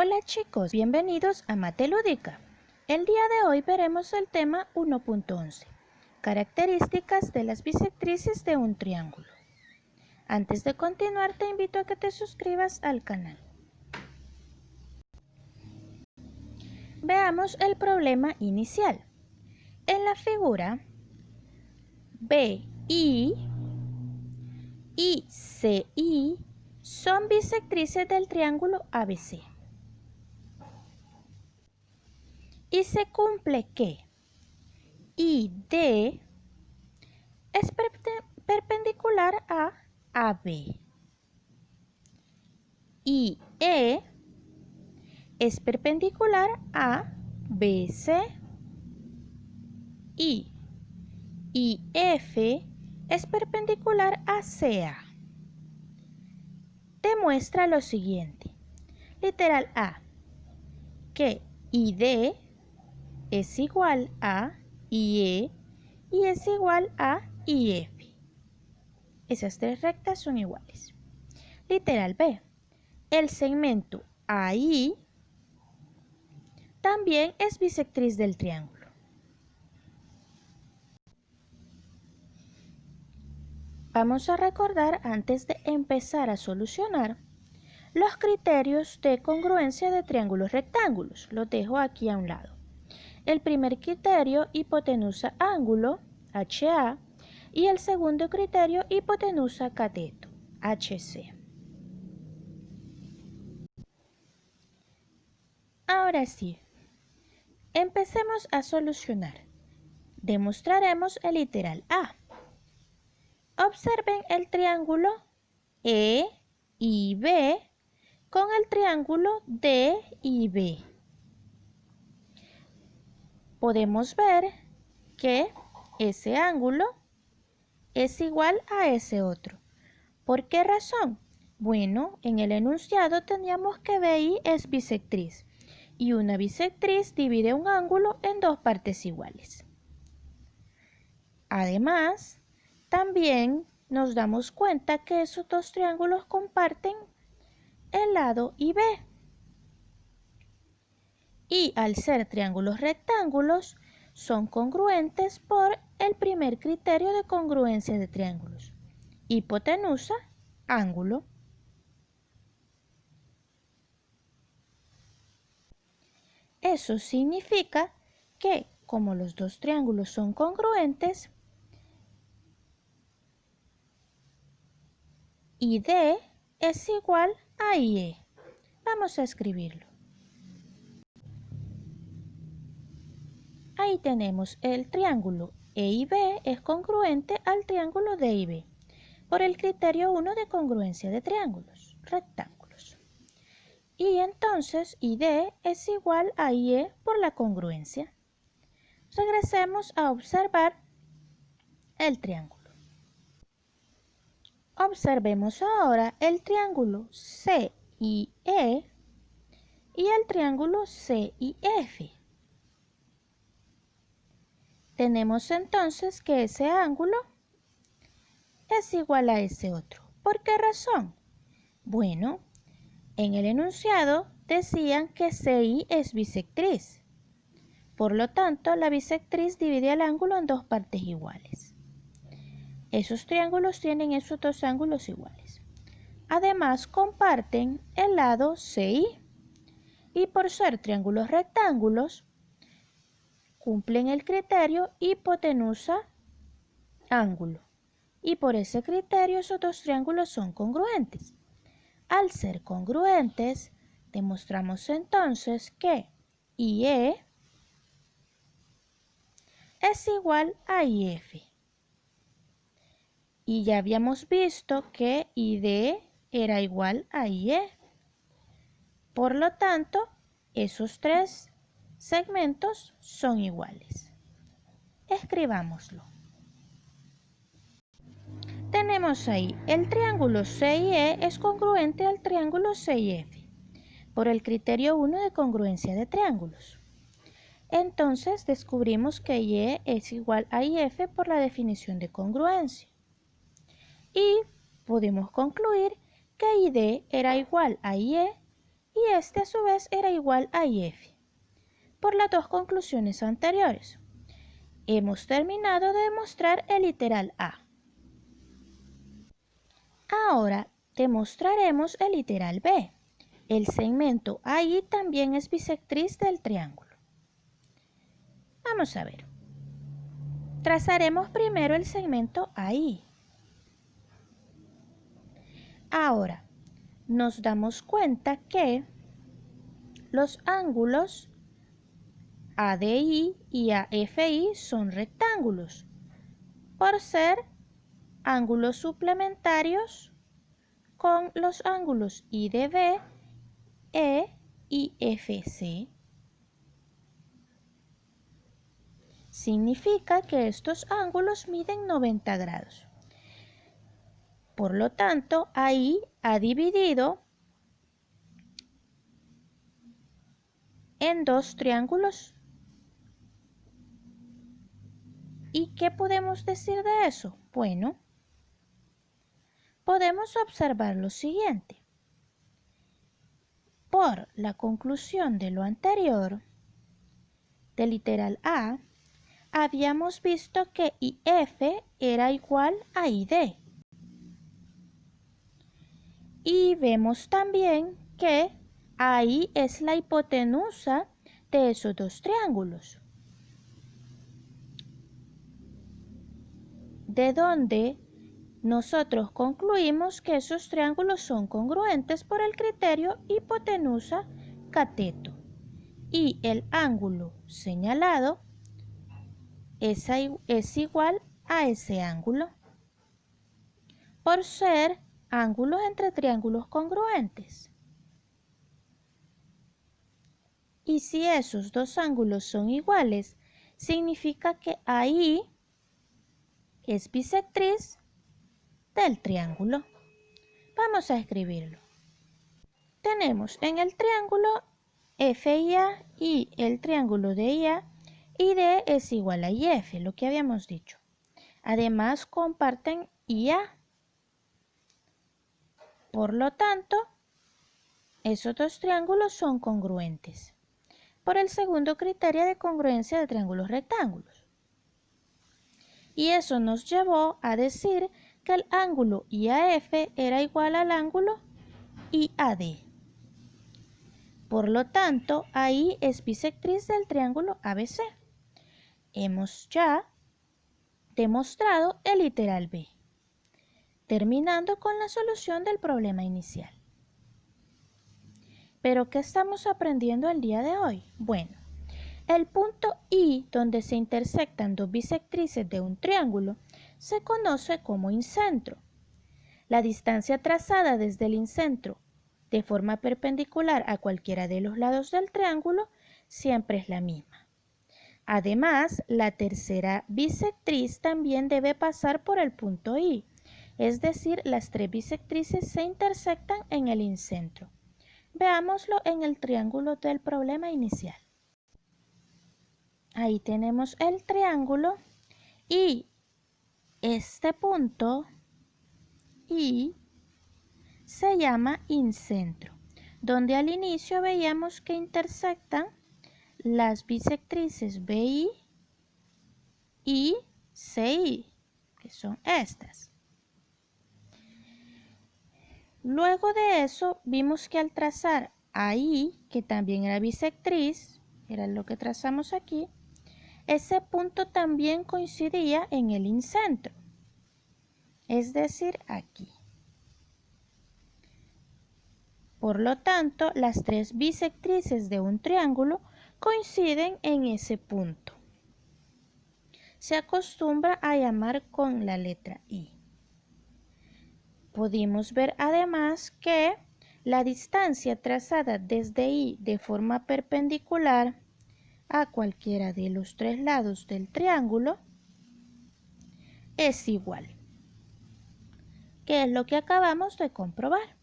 Hola chicos, bienvenidos a Mate Lúdica. El día de hoy veremos el tema 1.11, características de las bisectrices de un triángulo. Antes de continuar, te invito a que te suscribas al canal. Veamos el problema inicial. En la figura, BI y CI son bisectrices del triángulo ABC. Y se cumple que ID es perpendicular a AB. IE es perpendicular a BC. Y IF es perpendicular a CA. Demuestra lo siguiente. Literal A, que ID es igual a IE y es igual a IF. Esas tres rectas son iguales. Literal B, el segmento AI también es bisectriz del triángulo. Vamos a recordar antes de empezar a solucionar los criterios de congruencia de triángulos rectángulos. Los dejo aquí a un lado. El primer criterio, hipotenusa ángulo, HA, y el segundo criterio, hipotenusa cateto, HC. Ahora sí, empecemos a solucionar. Demostraremos el literal A. Observen el triángulo EIB con el triángulo DIB. Podemos ver que ese ángulo es igual a ese otro. ¿Por qué razón? Bueno, en el enunciado teníamos que BI es bisectriz y una bisectriz divide un ángulo en dos partes iguales. Además, también nos damos cuenta que esos dos triángulos comparten el lado IB. Y al ser triángulos rectángulos, son congruentes por el primer criterio de congruencia de triángulos. Hipotenusa, ángulo. Eso significa que, como los dos triángulos son congruentes, ID es igual a IE. Vamos a escribirlo. Ahí tenemos el triángulo EIB es congruente al triángulo DIB por el criterio 1 de congruencia de triángulos rectángulos. Y entonces ID es igual a IE por la congruencia. Regresemos a observar el triángulo. Observemos ahora el triángulo CIE y el triángulo CIF. Tenemos entonces que ese ángulo es igual a ese otro. ¿Por qué razón? Bueno, en el enunciado decían que CI es bisectriz. Por lo tanto, la bisectriz divide el ángulo en dos partes iguales. Esos triángulos tienen esos dos ángulos iguales. Además, comparten el lado CI. Y por ser triángulos rectángulos, cumplen el criterio hipotenusa ángulo. Y por ese criterio esos dos triángulos son congruentes. Al ser congruentes, demostramos entonces que IE es igual a IF. Y ya habíamos visto que ID era igual a IE. Por lo tanto, esos tres segmentos son iguales. Escribámoslo. Tenemos ahí el triángulo CIE es congruente al triángulo CIF por el criterio 1 de congruencia de triángulos. Entonces descubrimos que IE es igual a IF por la definición de congruencia. Y podemos concluir que ID era igual a IE y este a su vez era igual a IF. Por las dos conclusiones anteriores, hemos terminado de demostrar el literal A. Ahora demostraremos el literal B. El segmento AI también es bisectriz del triángulo. Vamos a ver. Trazaremos primero el segmento AI. Ahora, nos damos cuenta que los ángulos ADI y AFI son rectángulos, por ser ángulos suplementarios con los ángulos IDB, E y FC. Significa que estos ángulos miden 90 grados. Por lo tanto, ahí ha dividido en dos triángulos. ¿Y qué podemos decir de eso? Bueno, podemos observar lo siguiente. Por la conclusión de lo anterior, del literal A, habíamos visto que IF era igual a ID. Y vemos también que AI es la hipotenusa de esos dos triángulos, de donde nosotros concluimos que esos triángulos son congruentes por el criterio hipotenusa-cateto y el ángulo señalado es igual a ese ángulo por ser ángulos entre triángulos congruentes. Y si esos dos ángulos son iguales, significa que AI es bisectriz del triángulo. Vamos a escribirlo. Tenemos en el triángulo FIA y el triángulo DIA, ID es igual a IF, lo que habíamos dicho. Además, comparten IA. Por lo tanto, esos dos triángulos son congruentes por el segundo criterio de congruencia de triángulos rectángulos. Y eso nos llevó a decir que el ángulo IAF era igual al ángulo IAD. Por lo tanto, ahí es bisectriz del triángulo ABC. Hemos ya demostrado el literal B, terminando con la solución del problema inicial. ¿Pero qué estamos aprendiendo el día de hoy? Bueno, el punto I donde se intersectan dos bisectrices de un triángulo se conoce como incentro. La distancia trazada desde el incentro de forma perpendicular a cualquiera de los lados del triángulo siempre es la misma. Además, la tercera bisectriz también debe pasar por el punto I, es decir, las tres bisectrices se intersectan en el incentro. Veámoslo en el triángulo del problema inicial. Ahí tenemos el triángulo y este punto I se llama incentro, donde al inicio veíamos que intersectan las bisectrices BI y CI, que son estas. Luego de eso vimos que al trazar AI, que también era bisectriz, era lo que trazamos aquí, ese punto también coincidía en el incentro, es decir, aquí. Por lo tanto, las tres bisectrices de un triángulo coinciden en ese punto. Se acostumbra a llamar con la letra I. Pudimos ver además que la distancia trazada desde I de forma perpendicular a cualquiera de los tres lados del triángulo es igual, que es lo que acabamos de comprobar.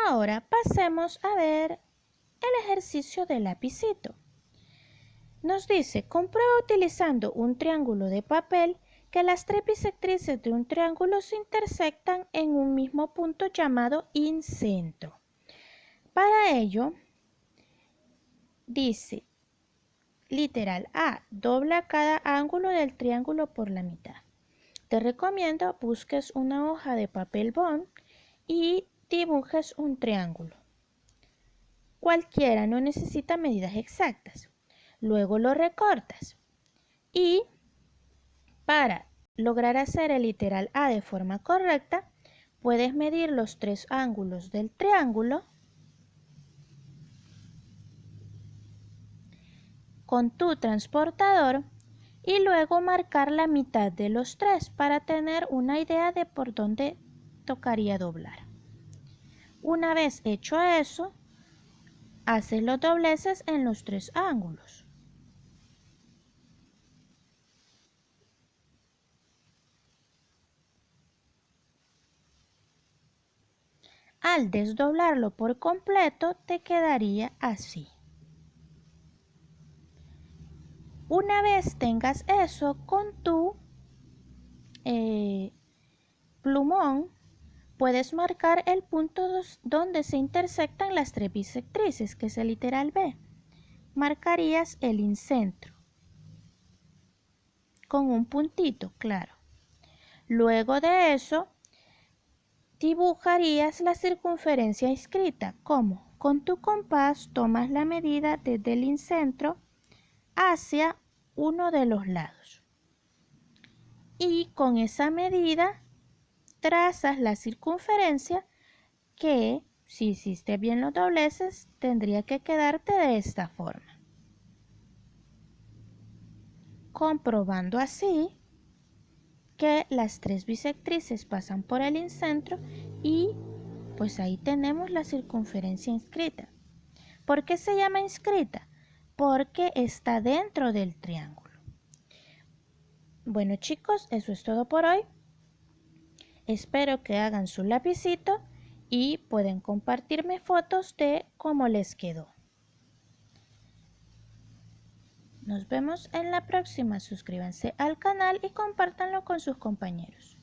Ahora pasemos a ver el ejercicio del lapicito. Nos dice, comprueba utilizando un triángulo de papel que las tres bisectrices de un triángulo se intersectan en un mismo punto llamado incentro. Para ello, dice, literal A, dobla cada ángulo del triángulo por la mitad. Te recomiendo busques una hoja de papel bond y dibujes un triángulo. Cualquiera, no necesita medidas exactas. Luego lo recortas y para lograr hacer el literal A de forma correcta, puedes medir los tres ángulos del triángulo con tu transportador y luego marcar la mitad de los tres para tener una idea de por dónde tocaría doblar. Una vez hecho eso, haces los dobleces en los tres ángulos. Al desdoblarlo por completo te quedaría así. Una vez tengas eso con tu plumón, puedes marcar el punto donde se intersectan las tres bisectrices, que es el literal B. Marcarías el incentro con un puntito, claro. Luego de eso, dibujarías la circunferencia inscrita. ¿Cómo? Con tu compás tomas la medida desde el incentro hacia uno de los lados. Y con esa medida trazas la circunferencia que, si hiciste bien los dobleces, tendría que quedarte de esta forma. Comprobando así que las tres bisectrices pasan por el incentro y pues ahí tenemos la circunferencia inscrita. ¿Por qué se llama inscrita? Porque está dentro del triángulo. Bueno chicos, eso es todo por hoy. Espero que hagan su lapicito y pueden compartirme fotos de cómo les quedó. Nos vemos en la próxima. Suscríbanse al canal y compártanlo con sus compañeros.